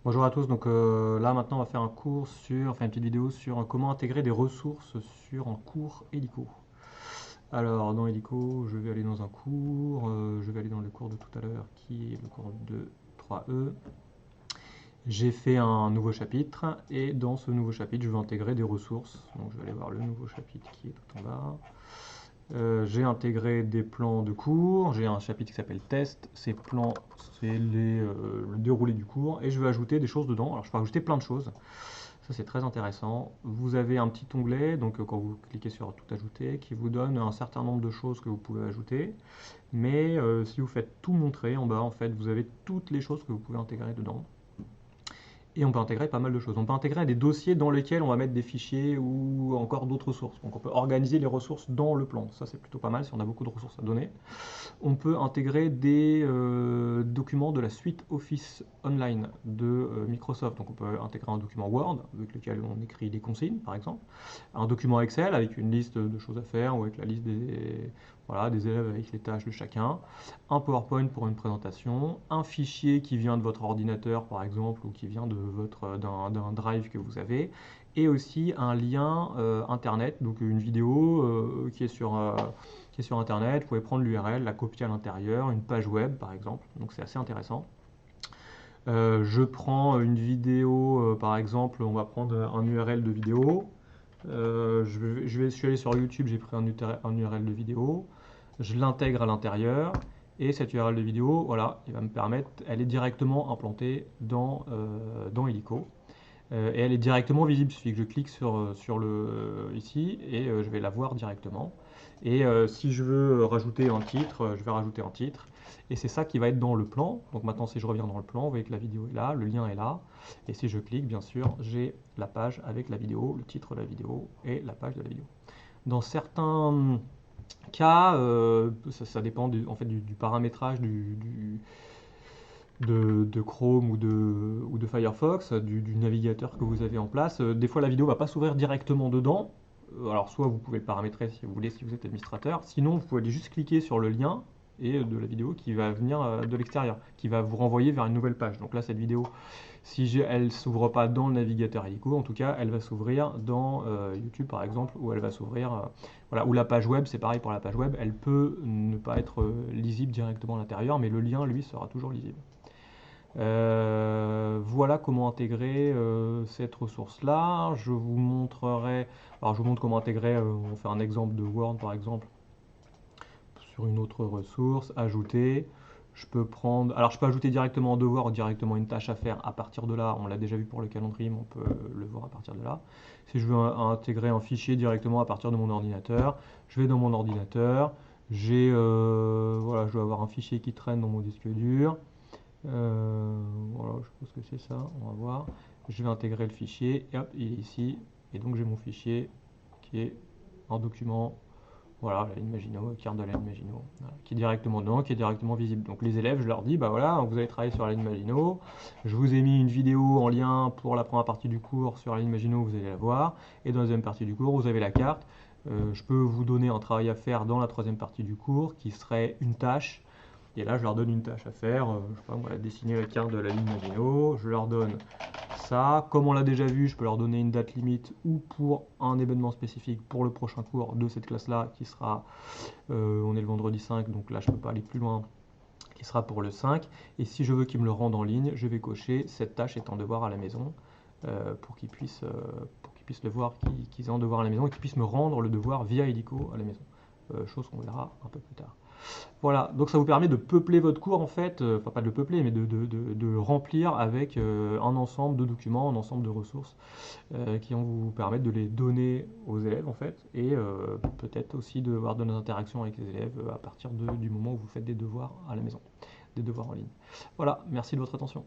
Bonjour à tous, donc là maintenant on va faire un cours sur, enfin une petite vidéo sur comment intégrer des ressources sur un cours hélico. Alors dans hélico, je vais aller dans un cours, je vais aller dans le cours de tout à l'heure qui est le cours de 3E. J'ai fait un nouveau chapitre et dans ce nouveau chapitre je vais intégrer des ressources. Donc je vais aller voir le nouveau chapitre qui est tout en bas. J'ai intégré des plans de cours, j'ai un chapitre qui s'appelle test, ces plans c'est le déroulé du cours et je vais ajouter des choses dedans. Alors je peux ajouter plein de choses, ça c'est très intéressant. Vous avez un petit onglet, donc quand vous cliquez sur tout ajouter, qui vous donne un certain nombre de choses que vous pouvez ajouter. Mais si vous faites tout montrer en bas, en fait, vous avez toutes les choses que vous pouvez intégrer dedans. Et on peut intégrer pas mal de choses. On peut intégrer des dossiers dans lesquels on va mettre des fichiers ou encore d'autres ressources. Donc on peut organiser les ressources dans le plan. Ça c'est plutôt pas mal si on a beaucoup de ressources à donner. On peut intégrer des documents de la suite Office Online de Microsoft. Donc on peut intégrer un document Word avec lequel on écrit des consignes par exemple. Un document Excel avec une liste de choses à faire ou avec la liste des élèves avec les tâches de chacun. Un PowerPoint pour une présentation. Un fichier qui vient de votre ordinateur par exemple ou qui vient d'un drive que vous avez. Et aussi un lien internet, donc une vidéo qui est sur internet, vous pouvez prendre l'URL, la copier à l'intérieur, une page web par exemple, donc c'est assez intéressant. Je prends une vidéo, par exemple, on va prendre un URL de vidéo. Je suis allé sur YouTube, j'ai pris un URL de vidéo, je l'intègre à l'intérieur, et cette URL de vidéo, voilà, il va me permettre, elle est directement implantée dans Helico. Et elle est directement visible, il suffit que je clique sur ici et je vais la voir directement. Et si je veux rajouter un titre, je vais rajouter un titre. Et c'est ça qui va être dans le plan. Donc maintenant, si je reviens dans le plan, vous voyez que la vidéo est là, le lien est là. Et si je clique, bien sûr, j'ai la page avec la vidéo, le titre de la vidéo et la page de la vidéo. Dans certains cas, ça dépend en fait, du paramétrage de Chrome ou de Firefox, du navigateur que vous avez en place. Des fois, la vidéo ne va pas s'ouvrir directement dedans. Alors, soit vous pouvez le paramétrer si vous voulez, si vous êtes administrateur. Sinon, vous pouvez aller juste cliquer sur le lien et de la vidéo qui va venir de l'extérieur, qui va vous renvoyer vers une nouvelle page. Donc là, cette vidéo, si elle ne s'ouvre pas dans le navigateur Helico, en tout cas, elle va s'ouvrir dans YouTube, par exemple, ou elle va s'ouvrir, voilà, ou la page web, c'est pareil pour la page web, elle peut ne pas être lisible directement à l'intérieur, mais le lien, lui, sera toujours lisible. Voilà comment intégrer cette ressource-là. Je vous montrerai, alors je vous montre comment intégrer, on va faire un exemple de Word par exemple, sur une autre ressource, ajouter. Je peux prendre, alors je peux ajouter directement un devoir ou directement une tâche à faire à partir de là. On l'a déjà vu pour le calendrier, mais on peut le voir à partir de là. Si je veux intégrer un fichier directement à partir de mon ordinateur, je vais dans mon ordinateur. Voilà, je dois avoir un fichier qui traîne dans mon disque dur. Voilà, je pense que c'est ça, on va voir. Je vais intégrer le fichier, et hop, il est ici. Et donc j'ai mon fichier qui est en document, voilà, la ligne Maginot, carte de la ligne Maginot, voilà, qui est directement dedans, qui est directement visible. Donc les élèves, je leur dis, bah voilà, vous avez travaillé sur la ligne Maginot, je vous ai mis une vidéo en lien pour la première partie du cours sur la ligne Maginot, vous allez la voir. Et dans la deuxième partie du cours, vous avez la carte. Je peux vous donner un travail à faire dans la troisième partie du cours, qui serait une tâche. Et là, je leur donne une tâche à faire, je sais pas, moi, dessiner la carte de la ligne Maginot, je leur donne ça. Comme on l'a déjà vu, je peux leur donner une date limite ou pour un événement spécifique pour le prochain cours de cette classe-là, qui sera, on est le vendredi 5, donc là je ne peux pas aller plus loin, qui sera pour le 5. Et si je veux qu'ils me le rendent en ligne, je vais cocher cette tâche est en devoir à la maison, pour qu'ils puissent le voir, qu'ils aient un devoir à la maison et qu'ils puissent me rendre le devoir via Helico à la maison. Chose qu'on verra un peu plus tard. Voilà, donc ça vous permet de peupler votre cours en fait, enfin pas de le peupler, mais de remplir avec un ensemble de documents, un ensemble de ressources qui vont vous permettre de les donner aux élèves en fait, et peut-être aussi de avoir de nos interactions avec les élèves à partir du moment où vous faites des devoirs à la maison, des devoirs en ligne. Voilà, merci de votre attention.